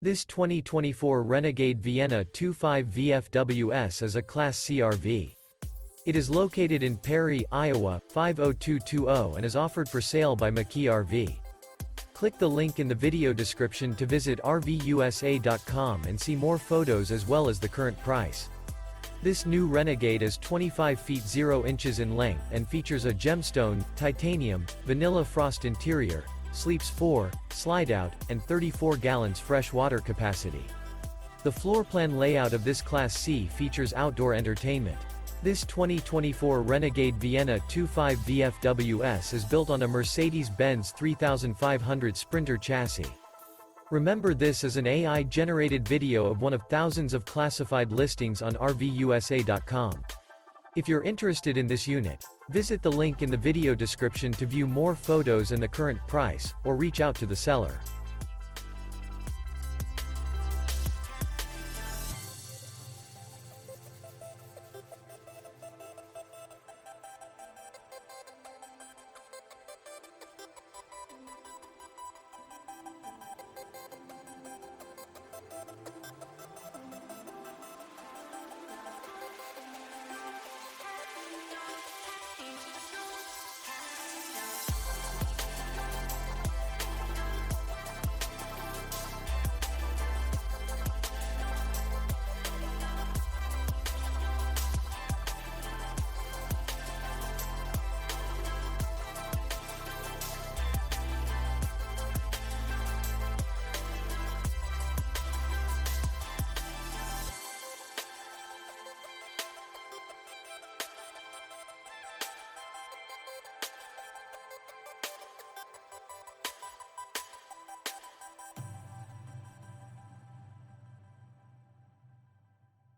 This 2024 Renegade Vienna 25 VFWS is a Class C RV. It is located in Perry, Iowa, 50220 and is offered for sale by McKee RV. Click the link in the video description to visit RVUSA.com and see more photos as well as the current price. This new Renegade is 25 feet 0 inches in length and features a gemstone, titanium, vanilla frost interior, sleeps 4, Slideout, and 34 gallons fresh water capacity. The floor plan layout of this Class C features outdoor entertainment. This 2024 Renegade Vienna 25 VFWS is built on a Mercedes Benz 3500 Sprinter chassis. Remember, this is an AI-generated video of one of thousands of classified listings on RVUSA.com. If you're interested in this unit, visit the link in the video description to view more photos and the current price, or reach out to the seller.